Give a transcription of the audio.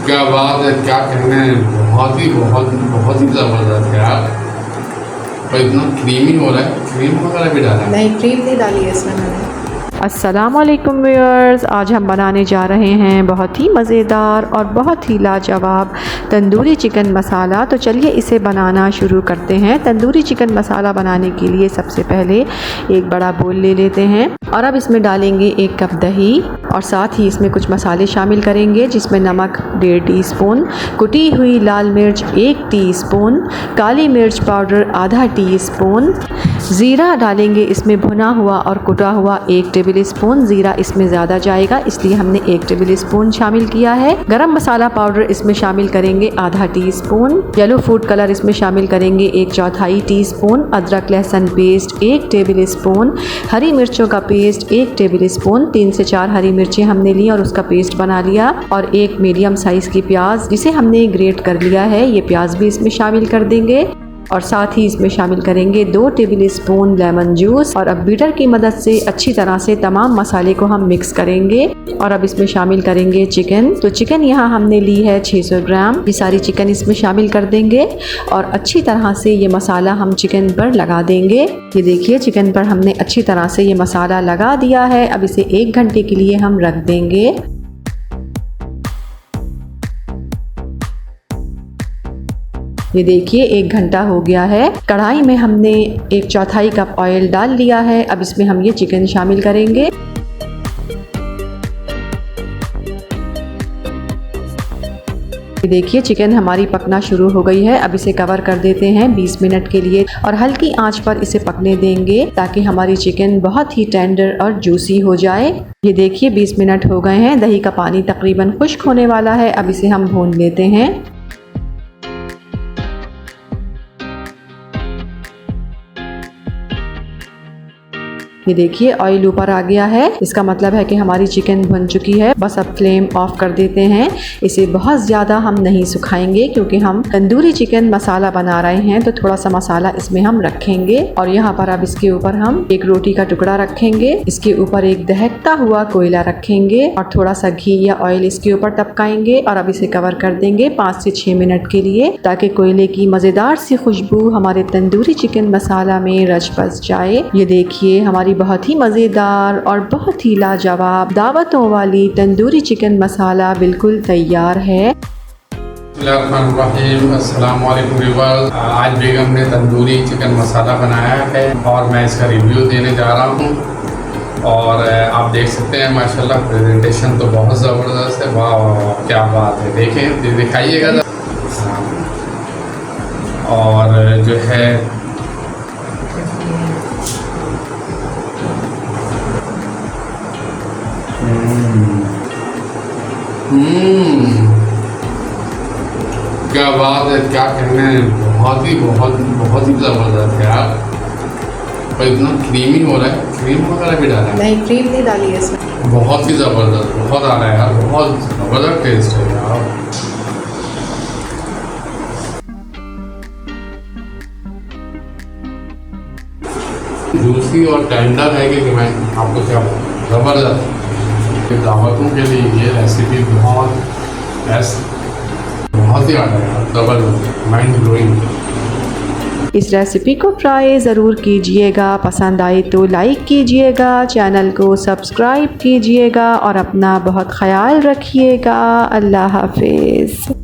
क्या बात है, क्या कहने, बहुत ही ज़बरदस्त है यार। और इतना क्रीमी हो रहा है। क्रीम वगैरह भी डाला है? नहीं, क्रीम नहीं डाली है इसमें मैंने। अस्सलामुअलैकुम व्यूअर्स, आज हम बनाने जा रहे हैं बहुत ही मज़ेदार और बहुत ही लाजवाब तंदूरी चिकन मसाला। तो चलिए इसे बनाना शुरू करते हैं। तंदूरी चिकन मसाला बनाने के लिए सबसे पहले एक बड़ा बोल ले लेते हैं और अब इसमें डालेंगे 1 कप दही और साथ ही इसमें कुछ मसाले शामिल करेंगे, जिसमें नमक 1.5 टीस्पून, कुटी हुई लाल मिर्च 1 टीस्पून, काली मिर्च पाउडर आधा टीस्पून, ज़ीरा डालेंगे इसमें भुना हुआ और कुटा हुआ 1 टेबल स्पून। ज़ीरा इसमें ज़्यादा जाएगा इसलिए हमने 1 टेबल स्पून शामिल किया है। गरम मसाला पाउडर इसमें शामिल करेंगे आधा टीस्पून, येलो फूड कलर इसमें शामिल करेंगे 1/4 टीस्पून, अदरक लहसुन पेस्ट 1 टेबल स्पून, हरी मिर्चों का पेस्ट 1 टेबल स्पून, 3 से 4 हरी मिर्चें हमने ली और उसका पेस्ट बना लिया, और 1 मीडियम साइज़ की प्याज जिसे हमने ग्रेट कर लिया है, ये प्याज भी इसमें शामिल कर देंगे। और साथ ही इसमें शामिल करेंगे 2 टेबल स्पून लेमन जूस। और अब बीटर की मदद से अच्छी तरह से तमाम मसाले को हम मिक्स करेंगे। और अब इसमें शामिल करेंगे चिकन। तो चिकन यहाँ हमने ली है 600 ग्राम। ये सारी चिकन इसमें शामिल कर देंगे और अच्छी तरह से ये मसाला हम चिकन पर लगा देंगे। ये देखिए चिकन पर हमने अच्छी तरह से ये मसाला लगा दिया है। अब इसे 1 घंटे के लिए हम रख देंगे। ये देखिए 1 घंटा हो गया है। कढ़ाई में हमने 1/4 कप ऑयल डाल लिया है। अब इसमें हम ये चिकन शामिल करेंगे। ये देखिए चिकन हमारी पकना शुरू हो गई है। अब इसे कवर कर देते हैं 20 मिनट के लिए और हल्की आंच पर इसे पकने देंगे ताकि हमारी चिकन बहुत ही टेंडर और जूसी हो जाए। ये देखिए 20 मिनट हो गए हैं। दही का पानी तकरीबन खुश्क होने वाला है। अब इसे हम भून लेते हैं। ये देखिए ऑयल ऊपर आ गया है, इसका मतलब है कि हमारी चिकन भुन चुकी है। बस अब फ्लेम ऑफ कर देते हैं। इसे बहुत ज़्यादा हम नहीं सुखाएंगे क्योंकि हम तंदूरी चिकन मसाला बना रहे हैं, तो थोड़ा सा मसाला इसमें हम रखेंगे। और यहाँ पर अब इसके ऊपर हम 1 रोटी का टुकड़ा रखेंगे। इसके ऊपर एक दहकता हुआ कोयला रखेंगे और थोड़ा सा घी या ऑयल इसके ऊपर टपकाएंगे और अब इसे कवर कर देंगे 5 से 6 मिनट के लिए, ताकि कोयले की मज़ेदार सी खुशबू हमारे तंदूरी चिकन मसाला में रच बस जाए। ये देखिए हमारी बहुत ही मज़ेदार और बहुत ही लाजवाब दावतों वाली तंदूरी चिकन मसाला बिल्कुल तैयार है। अस्सलाम वालेकुम व्यूअर्स, आज बेगम ने तंदूरी चिकन मसाला बनाया है और मैं इसका रिव्यू देने जा रहा हूँ। और आप देख सकते हैं माशाल्लाह प्रेजेंटेशन तो बहुत ज़बरदस्त है। वाह क्या बात है, देखें दिखाइएगा। और जो है क्या बात है, क्या कहने, बहुत ही ज़बरदस्त है यार। और इतना क्रीमी हो रहा है। क्रीम वगैरह भी डाला है? नहीं, क्रीम नहीं डाली है इसमें। बहुत ही ज़बरदस्त, बहुत आ रहा है यार, बहुत ज़बरदस्त टेस्ट है यार। जूसी और टेंडर है कि मैं आपको क्या बताऊँ, ज़बरदस्त। दावतों के लिए ये रेसिपी बहुत ही आ रहा है यार, ज़बरदस्त, माइंड ब्लोइंग। इस रेसिपी को ट्राई ज़रूर कीजिएगा। पसंद आई तो लाइक कीजिएगा, चैनल को सब्सक्राइब कीजिएगा और अपना बहुत ख्याल रखिएगा। अल्लाह हाफिज़।